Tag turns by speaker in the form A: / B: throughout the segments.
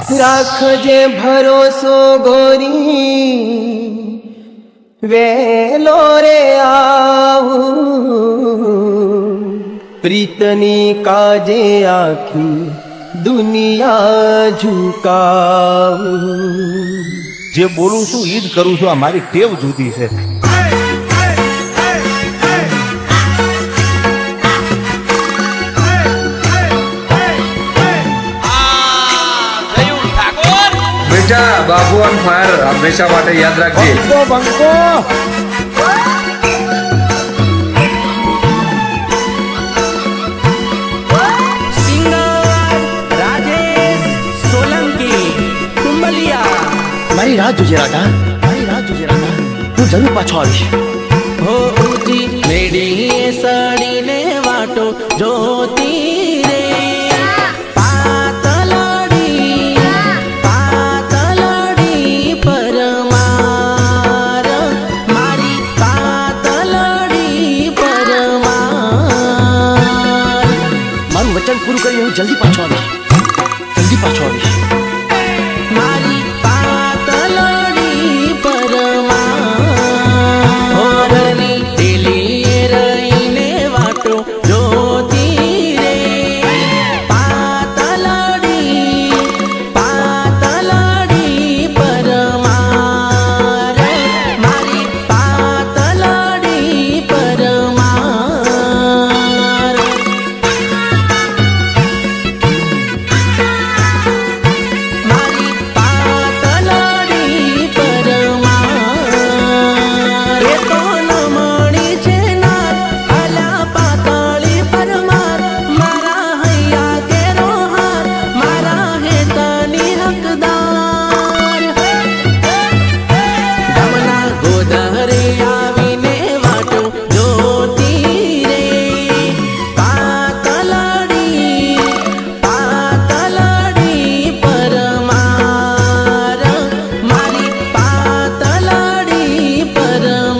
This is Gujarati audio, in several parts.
A: રાખજે ભરોસો ગોરી વેલો રે આવું પ્રીતની કાજે આખી દુનિયા ઝુકાવું
B: જે બોલું છું ઈ જ કરું છું. આ મારી ટેવ જુદી છે.
C: બેટા બાબુ ઓન ફાયર હંમેશા માટે યાદ રાખજે.
B: બંકો
A: મારી રાત જોજે રાધા, મારી રાત જોજે રાધા, હું જરૂર પાછો આવીશ.
D: હો ઊંચી મેડીએ સડીને વાટો જોતી રે પાતળડી પરમાર મારી પાતળડી પરમાર.
A: મારું વચન પૂરું કરીને હું જલ્દી પાછો આવીશ, જલ્દી પાછો આવીશ.
D: મારી પાતળડી પરમાર હોરની ઢીલી રહીને વાટો જોતી રે પાતળડી પરમાર મારી પાતળડી પરમાર. મારી પાતળડી પરમાર એ તો નમણી છે નાર અલા પાતળી પરમાર મારા હૈયા કેરો હાર મારા હેતની હકદાર. ગામના ગોદરે આવીને વાટો જોતી રે પાતળડી પરમાર મારી પાતળડી પરમાર.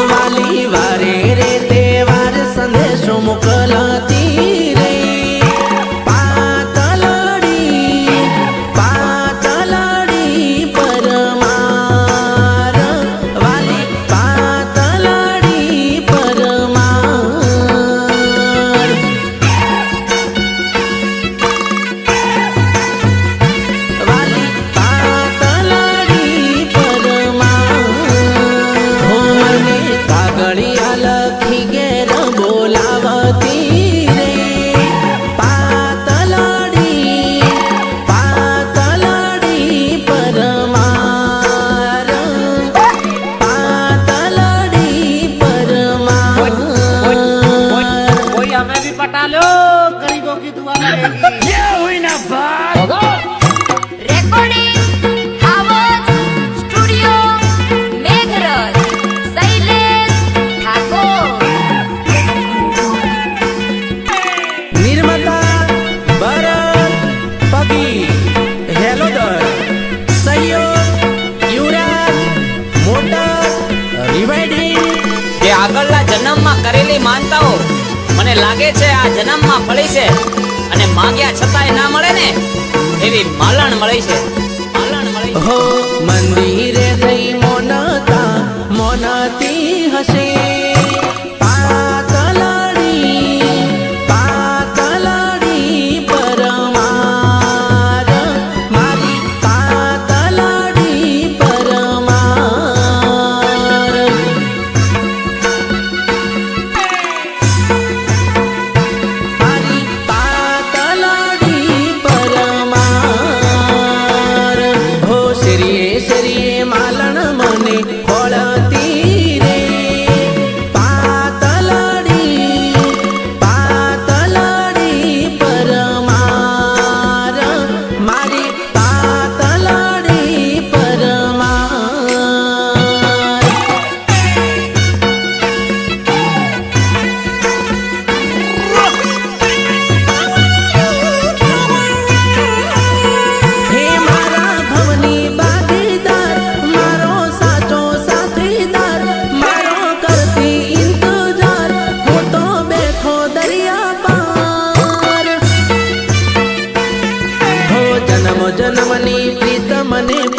D: વાલી વારે રે તહેવાર સંદેશો મોકલતી રે પાતળડી પરમાર વાલી પાતળડી પરમાર. વાલી પાતળડી પરમાર હો મને કાગળિયા લખી ઘેર બોલાવતી રે પાતળડી પરમાર પાતળડી પરમાર.
E: कोई हमें भी पटा लो, गरीबों की दुआ करेगी. ये हुई ना बात.
F: રેકોર્ડિંગ આવાજ સ્ટુડિયો મેઘરજ શૈલેષ ઠાકોર.
D: નિર્માતા ભરત પગી હેલોદર સહયોગ યુવરાજ મોટર રિવાઇડિંગ.
E: જે આગળના જન્મમાં કરેલી માનતાઓ મને લાગે છે આ જન્મમાં ફળી છે અને માંગ્યા છતાંય ના મળે ને એવી માલણ મળી છે, માલણ મળી છે.
D: હો મંદિરે થઈ મોનતા મોનતી હશે પાતળડી પરમાર મારી પાતળડી પરમાર. મારી પાતળડી પરમાર હો શરીએ શરીએ માલણ મને ખોળતી રે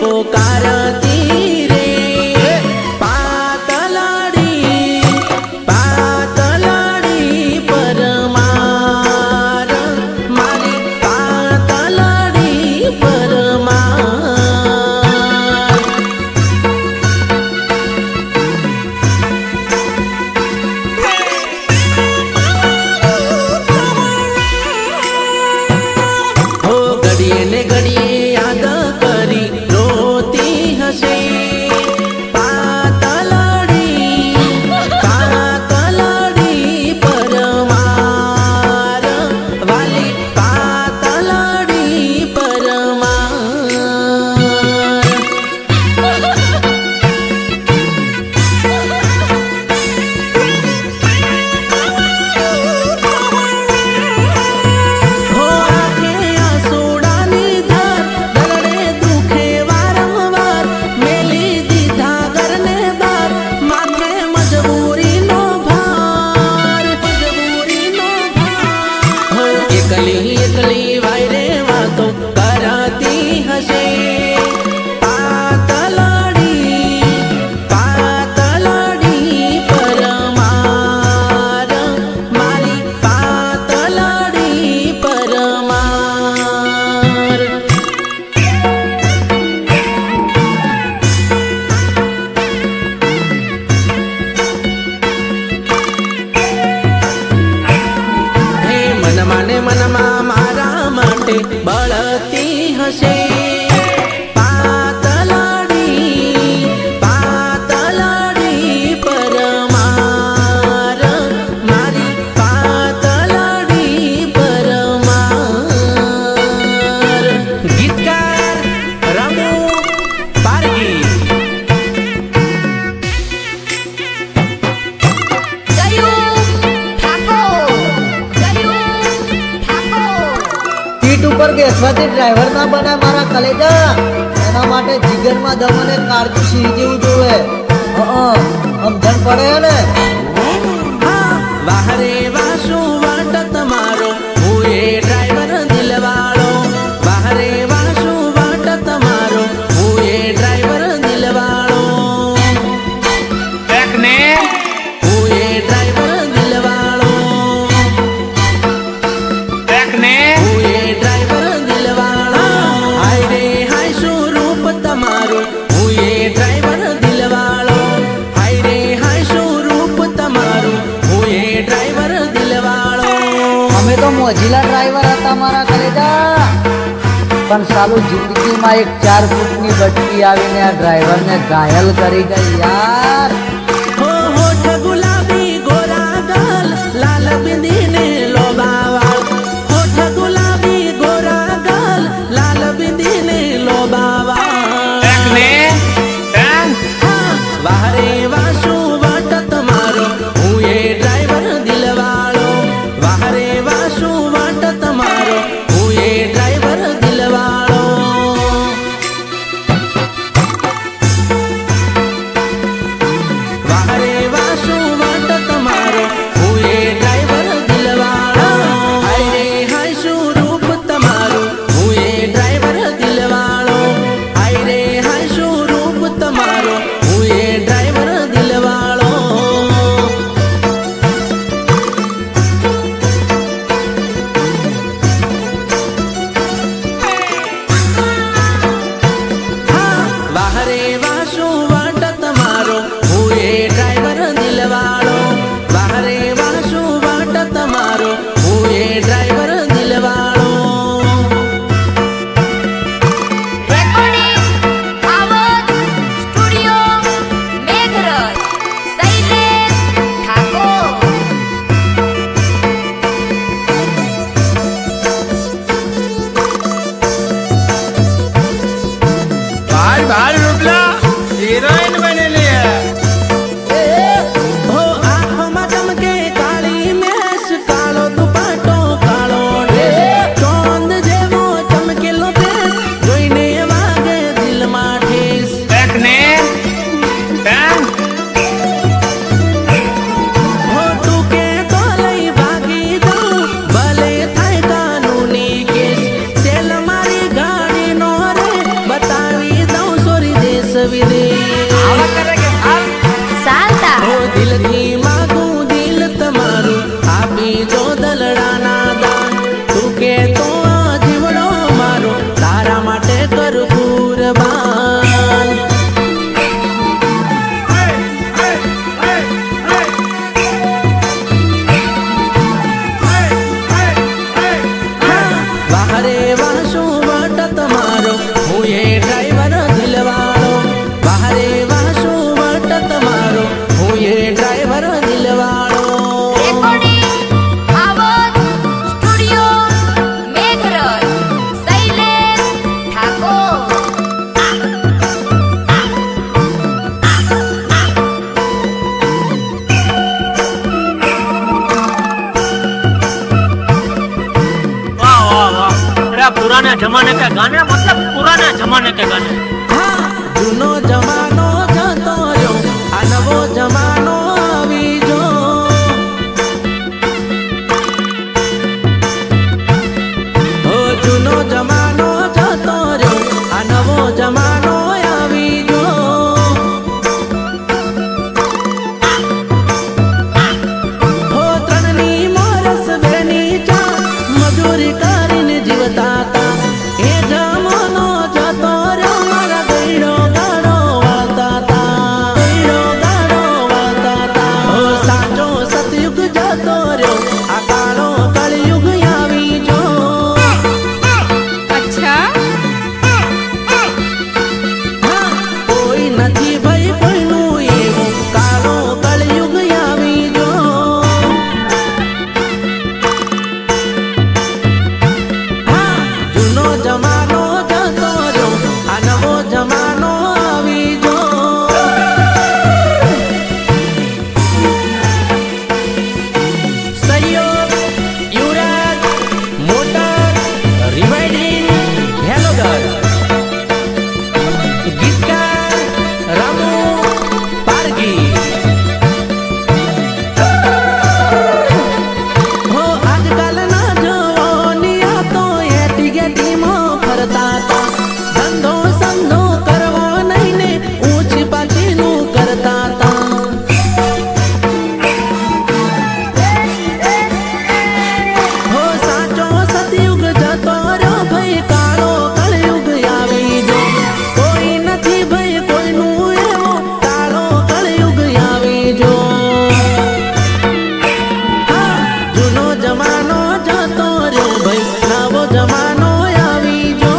D: પોકારતી રે પાતલાડી પરમાર મારી પાતલાડી પરમાર હો ઘડીએ ને ઘડીએ યાદ કરી રોતી હશે પાતલાડી પરમાર વાલી પાતલાડી પરમાર હો આંખે આંસુડાની ધાર દરડે દુખે વારંવાર મેલી દીધા ઘરને બાર માથે મજબૂરીનો ભાર હો એકલી એકલી વાયરે વાતો કરાતી હશે પાતલાડી પરમાર મારી પાતલાડી પરમાર હે મનમાં ને મનમાં મારા માટે બળતી હશે પાતલાડી પરમાર મારી પાતલાડી પરમાર ગીતકાર રમુ પારગી
G: સીટ ઉપર બેસવાથી ડ્રાઈવર ના બને મારા કલેજા. એના માટે જીગરમાં દમ અને કાળજું સિંહ જેવું જોવે. સમજણ પડે ને.
D: વાહરે વાસુ વાટ તમારો હું એ ડ્રાઈવર દિલવાળો વાહરે વાસુ વાટ તમારો હું એ ડ્રાઈવર દિલવાળો
C: એકને
D: હું એ ડ્રાઈવર દિલવાળો
C: એકને
D: હું એ ડ્રાઈવર દિલવાળો હાય રે હાય શું રૂપ તમારું હું એ ડ્રાઈવર દિલવાળો હાય રે હાય શું રૂપ તમારું હું એ ડ્રાઈવર દિલવાળો
G: અમે તો મોજીલા ડ્રાઈવર હતા મારા કલેજા. પણ સાલું જિંદગીમાં એક 4 ફૂટની બટકી આવીને આ ડ્રાઈવરને ઘાયલ કરી ગઈ યાર.
D: હો હોઠ ગુલાબી ગોરા ગાલ લાલ બિંદીને લોબાવાળ હોઠ ગુલાબી ગોરા ગાલ લાલ બિંદીને લોબાવાળ
C: એકને
D: વાહરે વાસુ વાટ તમારો હું એ ડ્રાઈવર દિલવાળો વાહરે વાસુ વાટ તમારો હું એ ડ્રાઈવર દિલવાળો વાહરે વાસુ વાટ તમારો હું એ ડ્રાઈવર દિલવાળો હાય રે હાય શું રૂપ તમારું હું એ ડ્રાઈવર દિલવાળો હાય રે હાય શું રૂપ તમારો હું એ ડ્રાઈવર દિલવાળો વાહરે વાસુ વાટ તમારો હું એ ડ્રાઈવર દિલવાળો વાહરે વાસુ વાટ તમારો હું એ ડ્રાઈવર દિલવાળો
F: રેકોર્ડિંગ આવાજ સ્ટુડિયો મેઘરજ શૈલેષ ઠાકોર
C: ભાઈ ભાઈ રૂપલા હિરોઈન બનેલી હે
D: હો આંખોમાં ચમકે કાળી મેશ કાળો દુપટ્ટો કાળો ડ્રેસ ચોંદ જેવો ચમકેલો ફેસ જોઈને વાગે દિલમાં ઠેસ
C: એકને
D: હો તું કે તો લઈ ભાગી જાઉં ભલે થાય કાનૂની કેસ સેલ મારી ગાડીનો રે બતાવી દઉં વિદેશ
F: ચાલતા
D: ઓ દિલથી માગું દિલ તમારું આપી જો દલડાના દાન તું કે તો આ જીવડો મારો તારા માટે કરું કુરબાન વાહરે વાસું વટ તમારો હું એ ડ્રાઈવર દિલવાળો વાહરે વાસું વટ તમારો હું એ ડ્રાઈવર દિલવાળો
F: રેકોર્ડિંગ આવાજ સ્ટુડિયો મેઘરજ શૈલેષ ઠાકોર
A: वाह वाह वाह अरे पुराने जमाने के गाने मतलब पुराने जमाने के गाने
D: હા જૂનો જમાનો જતો રહ્યો આ નવો જમાનો આવી જો ઓ જૂનો જમાનો જતો રહ્યો આ નવો જમાનો આવી જો હો ત્રણની મોરસ બેની ચા મજૂરી કરીને જીવતા તા એ જમાનો જતો રહ્યો મારા ગઈડો ગાડો વાળતા તા ગઈડો ગાડો વાળતા તા હો સાચો સતયુગ જતો રહ્યો આ કાળો કળયુગ આવી જો
F: અચ્છા
D: હા, કોઈ નથી ભાઈ કોઈનું એવું કાળો કળયુગ આવી જો હા, જૂનો જમાનો જતો રહ્યો આ નવો જમાનો આવી જો સહયોગ યુવરાજ મોટર રિવાઇડિંગ હેલોગર ગીતકાર રામુ પારગી હો આજકાલના જવાનિયા તો એટી ગેટીમાં ફરતા તા ધંધો સંધો કરવો નહીં ને ઊંચી પાછીનું કરતા તા હો સાચો સતયુગ જતો રહ્યો ભાઈ કાળો કળયુગ આવી જો કોઈ નથી ભાઈ કોઈનું એવો કાળો કળયુગ આવી જો હા, જૂનો જમાનો જતો રહ્યો ભાઈ નવો જમાનો આવી જો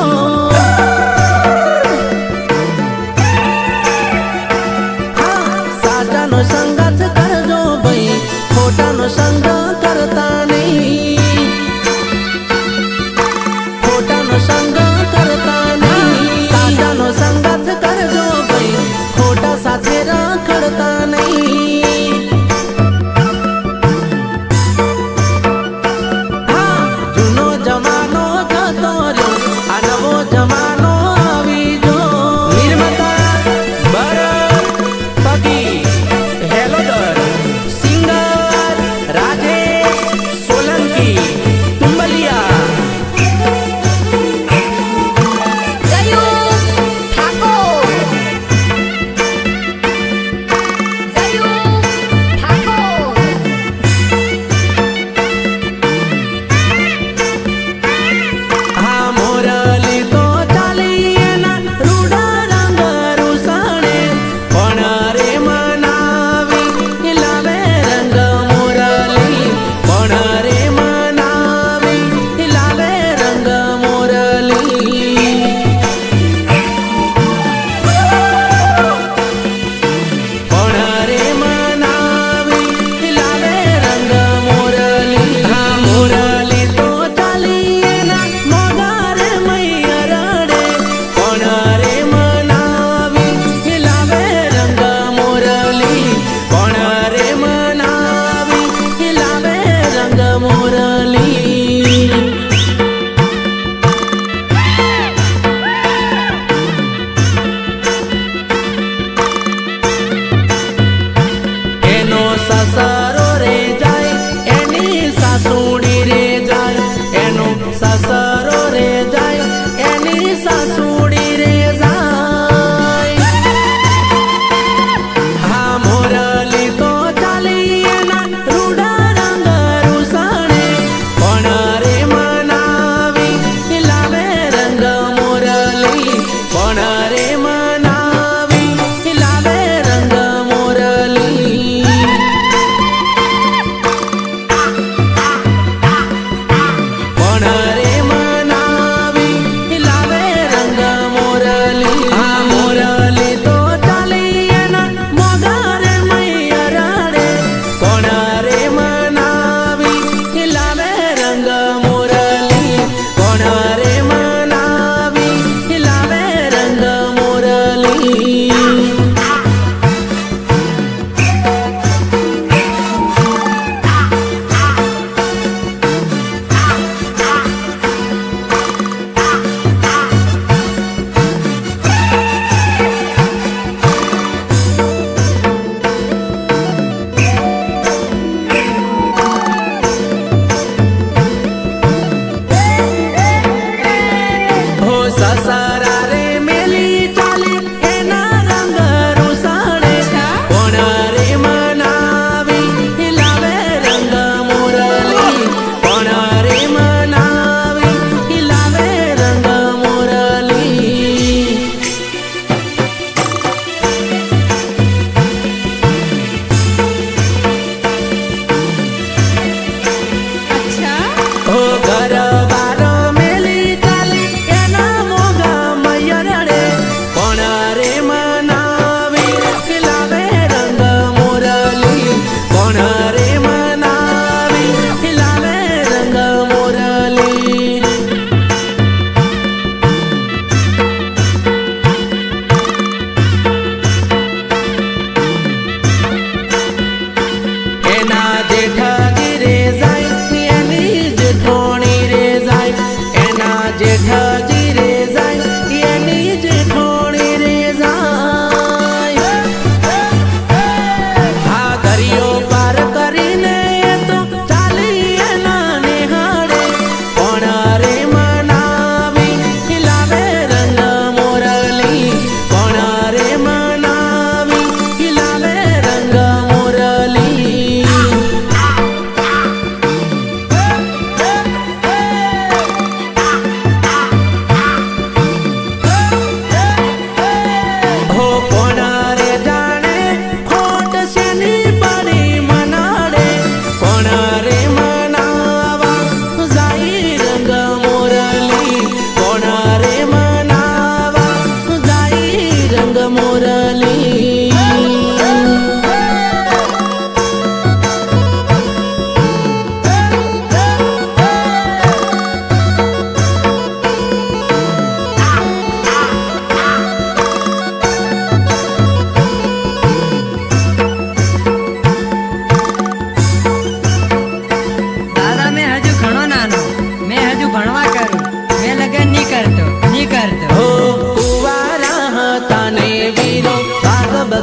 D: હા, સાચાનો સંગત કરજો ભાઈ ખોટાનો સંગ કરતા નહીં ખોટાનો સંગ કરતા નહીં સાચાનો સંગત કરજો ભાઈ ખોટા સાથે રખડતા નહીં હા, જૂનો જમાનો જતો રહ્યો આ નવો જમાનો આવી જો નિર્માતા ભરત પગી હેલોડર સિંગર રાજેશ સોલંકી તુંબલિયા
F: જયુ ઠાકોર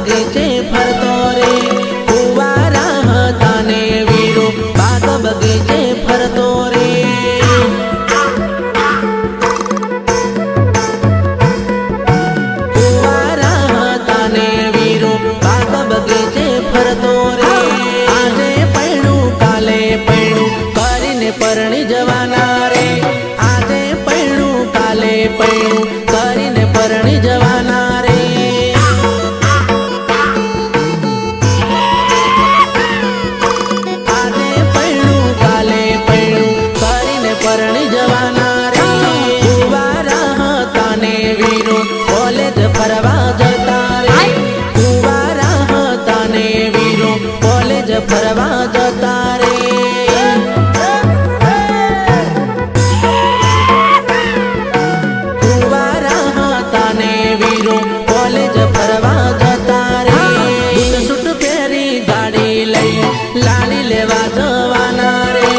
D: બગીચે ફરતો રે કુવારા હતા ને વીરો બાગ બગીચે ફરતો રે કુવારા હતા ને વીરો બાગ બગીચે ફરતો રે આજે પૈણું કાલે પૈણું કરીને પરણી જવાના રે આજે પૈણું કાલે પૈણું કરીને પરણી જવાના રે આજે પૈણું કાલે પૈણું કરીને પરણી જવાના રે કુવારા હતા ને વીરો કોલેજ ફરવા જતા રે કુવારા હતા ને વીરો કોલેજ ફરવા જતા રે કોલેજ ફરવા જતા રે બૂટ સૂટ પહેરી ગાડી લઈ લાડી લેવા જવાના રે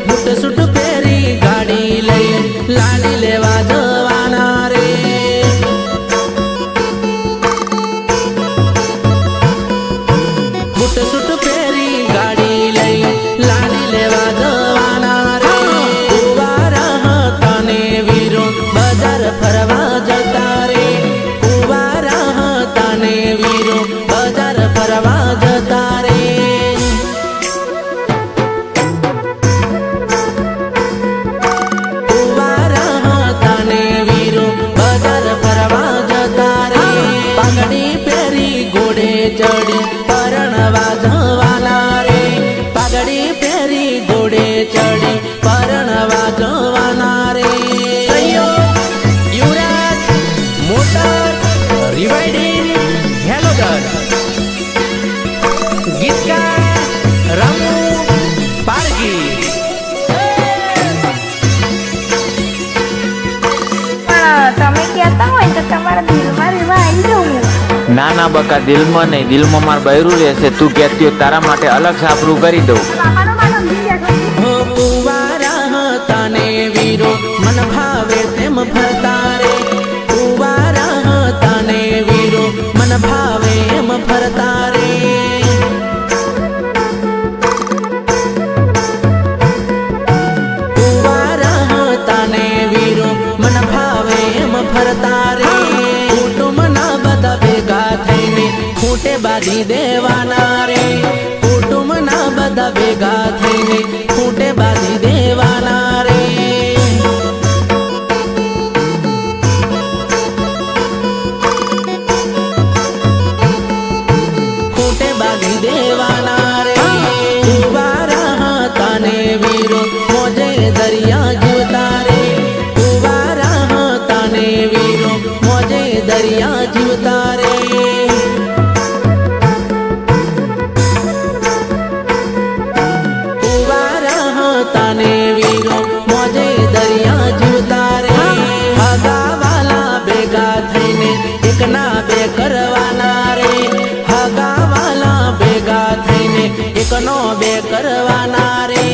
D: બૂટ સૂટ પહેરી ગાડી લઈ લાડી લેવા જવાના રે બૂટ સૂટ પહેરી ગાડી લઈ લાડી લેવા જવાના રે કુવારા હતા ને વીરો બજાર ફરવા જતા રે વીરો બજાર ફરવા જતા રે કુવારા હતા ને વીરો બજાર ફરવા જતા રે પાઘડી પહેરી ઘોડે ચડી પરણવા જવાના રે પાઘડી પહેરી ઘોડે ચડી પરણવા જવાના રે યુવરાજ મોટર રિવાઇડિંગ ગીતકાર રમુ પારગી
F: તમે કહેતા હોય તો તમારા દિલમાં રહેવા આવી જવું.
H: ના ના બકા દિલમાં નહીં, દિલમાં માર બૈરું રહેશે. તું કહેતી હોય તારા માટે અલગ સાપરું કરી દઉં.
D: કુવારા હતા ને વીરો મન ભાવે તેમ ફરતા રે કુવારા હતા ને વીરો મન ભાવે એમ ફરતા રે કુવારા હતા ને વીરો મન ભાવે એમ ફરતા રે કુટુંબના બધા ભેગા થઈને ખૂંટે બાંધી દેવાના રે કુટુંબના બધા ભેગા થઈને ખૂંટે બાંધી દેવાના રે ખૂંટે બાંધી દેવાના રે કુવારા હતા ને વીરો મોજે દરિયા જીવતા રે કુવારા હતા ને વીરો મોજે દરિયા જીવતા રે મોજે દરિયા જીવતા રે હગાવાલા ભેગા થઈને એક ના બે કરવાના રે હગાવાલા ભેગા થઈને એક નો બે કરવાના રે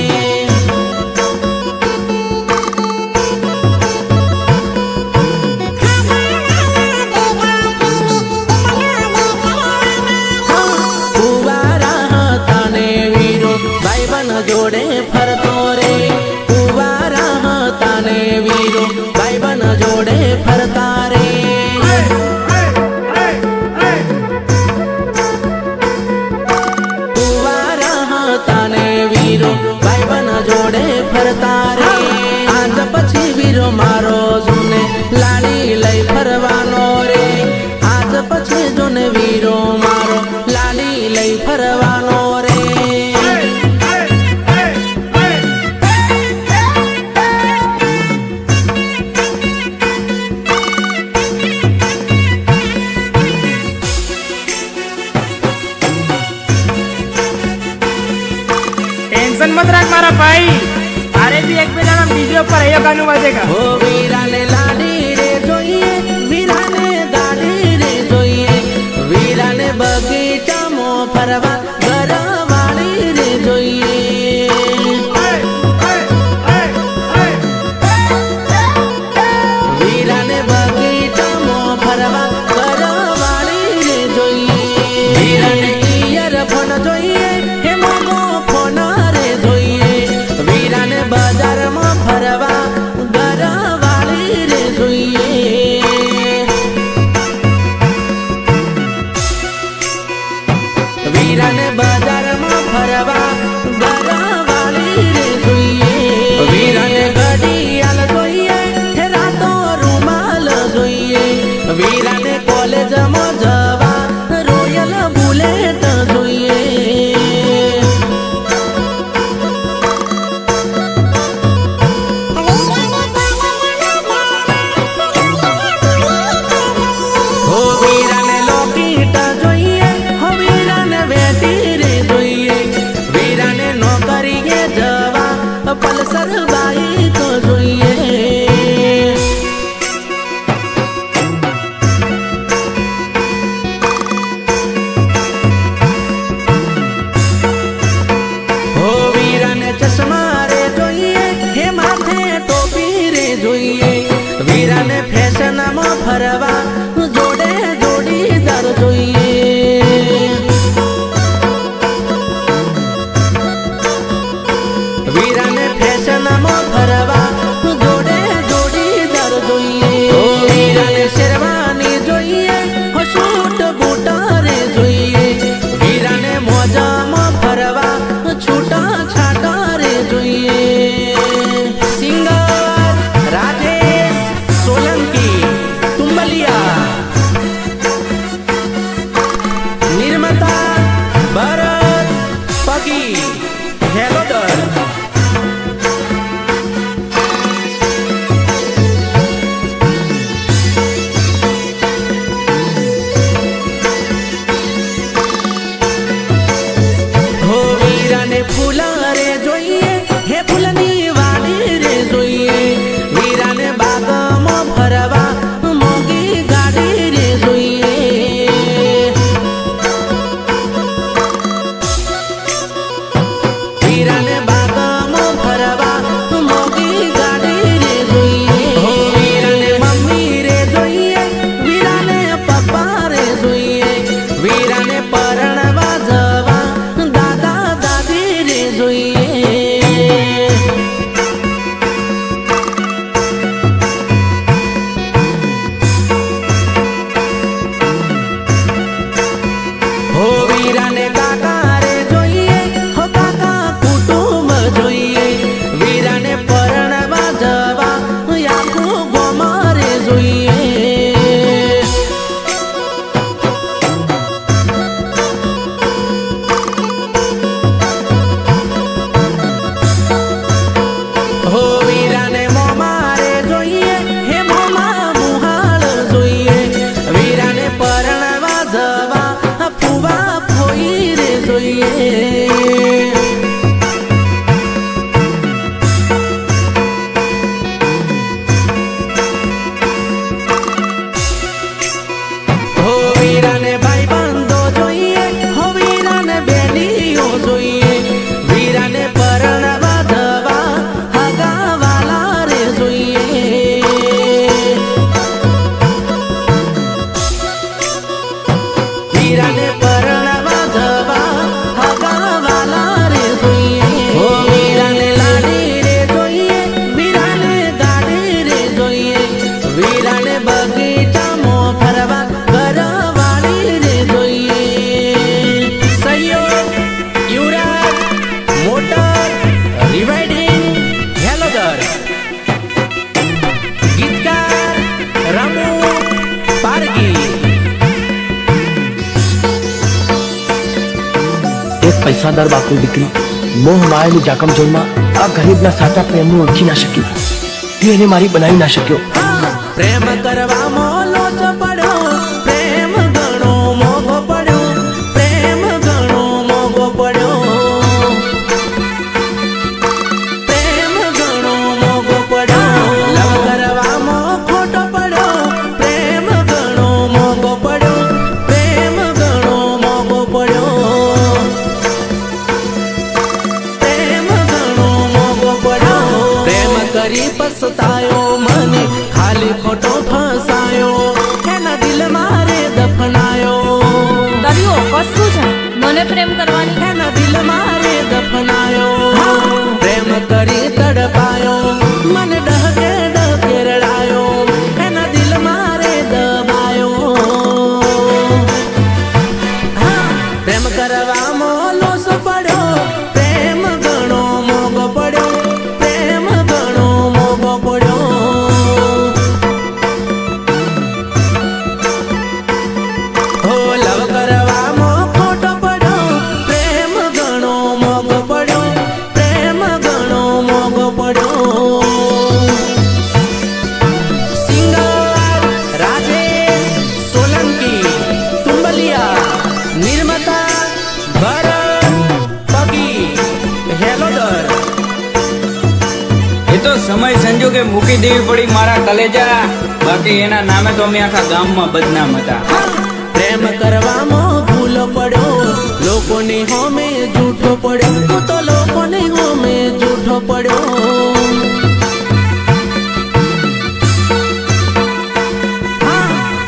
D: કુવારા હતા ને વીરો ભાઈબંધ જોડે ફરતો રે કુવારા હતા ને વીરો ભાઈબંધ જોડે ફરતા રે કુવારા હતા ને વીરો ભાઈબંધ જોડે ફરતા રે આજ પછી વીરો મારો જોને લાડી લઈ ફરવાનો રે આજ પછી જોને વીરો મારો લાડી લઈ ફરવાનો રે
I: टेंशन मत रख मारा भाई, अरे भी एक बेला ना वीडियो पर ये गाना बजेगा.
D: ओ वीराने लाडी रे જોઈએ વીરાને ગાડી રે જોઈએ વીરાને બગીચામાં ફરવા ઘરવાળી રે જોઈએ વીરાને બગીચામાં ફરવા ઘરવાળી રે જોઈએ જવા રોયલ બુલેટ જોઈએ. હો વીરાને લોકેટ જોઈએ, હો વીરાને વેટી રે જોઈએ, વીરાને નોકરીએ જવા પલ્સર બાઈક જોઈએ. હો વીરાને ચશ્મા રે જોઈએ, હે માથે ટોપી રે જોઈએ, વીરાને ફેશનમાં ફરવા જોડે જોડીદાર જોઈએ. વીરાને ફેશનમાં ફરવા જોડે જોડીદાર જોઈએ. હો વીરાને શેરવાની જોઈએ, હો શૂટ બૂટ રે જોઈએ, વીરાને મોજામાં ફરવા છૂટા છાટા રે જોઈએ. સિંગર રાજેશ સોલંકી તુંબલિયા, નિર્માતા ભરત પગી હેલોદર. હો વીરાને ફૂલા રે જોઈએ, હે ફૂલની વાડી રે જોઈએ, વીરાને બાગમાં ફરવા મોંઘી ગાડી રે જોઈએ. વીરાને બાગમાં ફરવા મોંઘી ગાડી રે જોઈએ. હો વીરાને મમ્મી રે જોઈએ, વીરાને પપ્પા રે જોઈએ, વીરાને પરણવા જવા દાદા દાદી રે જોઈએ. હો વીરાને કાકા રે જોઈએ, હો કાકા કુટુંબ જોઈએ, વીરાને પરણવા જવા આખું ગોમાં રે જોઈએ. હો વીરાને મોમા રે જોઈએ, હે મોમા મુહાળ જોઈએ, વીરાને પરણવા જવા ફુવા ફોઈ રે જોઈએ. હો વીરાને ભાઈ બંધો જોઈએ, હો વીરાને બેનીઓ જોઈએ, વીરાને પરણવા જવા હગાવાલા રે જોઈએ. વીરાને પરણવા જવા હગાવાલા રે જોઈએ. હો વીરાને લાડી રે જોઈએ, વીરાને ગાડી રે જોઈએ, વીરાને બગીચામાં ફરવા ઘરવાળી રે જોઈએ. સહયોગ યુવરાજ મોટર રિવાઇડિંગ હેલોદર. ગીતકાર રમુ પારગી.
I: એક પૈસાદાર બાપની દીકરી મોહ માયાની જાકમજોળમાં આ ગરીબના સાચા પ્રેમને ઓળખી ના શક્યો. હું એને મારી બનાવી ના શક્યો.
D: પ્રેમ કરવામાં લોચ પડ્યો, પ્રેમ ઘણો મોંઘો પડ્યો, પ્રેમ ઘણો મોંઘો પડ્યો, પ્રેમ ઘણો મોંઘો પડ્યો. લવ કરવામાં ખોટો પડ્યો, પ્રેમ ઘણો મોંઘો પડ્યો, પ્રેમ ઘણો મોંઘો પડ્યો, પ્રેમ ઘણો મોંઘો પડ્યો. પ્રેમ કરી પસ્તાયો મને ખાલી ખોટો ફસાયો, એના દિલ મારે દફનાયો.
F: દરિયો કશું છે મને પ્રેમ કરવાની.
D: એના દિલ મારે દફનાયો. પ્રેમ કરી તડપાયો, મને ડહકે ડહકે રડાયો, એના દિલ મારે દબાયો. પ્રેમ કરવામાં લોસ પડ્યો, પ્રેમ ઘણો મોંઘો પડ્યો, પ્રેમ ઘણો મોંઘો પડ્યો.
J: મૂકી દેવી પડી મારા કલેજા, બાકી એના નામે તો અમે આખા ગામમાં બદનામ હતા.
D: પ્રેમ કરવામાં ભૂલો પડ્યો, લોકોની હોમે જૂઠો પડ્યો, તું તો લોકોની હોમે જૂઠો પડ્યો.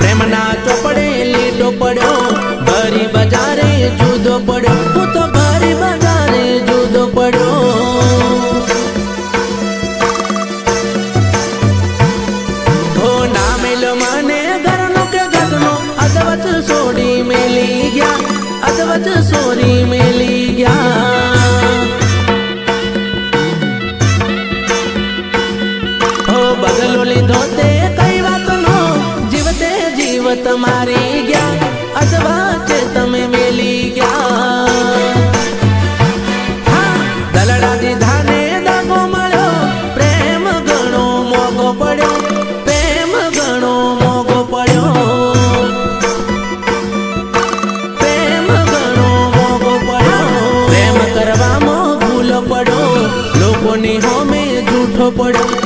D: પ્રેમના ચોપડે લીટો પડ્યો, ભરી બજારે જુદો પડ્યો, તું તો ભરી બજારે જુદો પડ્યો. હો ના મેલો મને ઘરનો કે ઘરનો, અધવચ છોડી મેલી ગયા, અધવચ છોડી મેલી ગયા. હો બદલો લીધો તે કઈ વાતનો, જીવતે જીવત મારી ગયા, અધવચ તમે મેલી ગયા. દલડા દીધા ને દાગો મળ્યો, પ્રેમ ઘણો મોંઘો પડ્યો, પ્રેમ ઘણો મોંઘો પડ્યો, પ્રેમ ઘણો મોંઘો પડ્યો. પ્રેમ કરવામાં ભૂલો પડ્યો, લોકોની હોમે જૂઠો પડ્યો.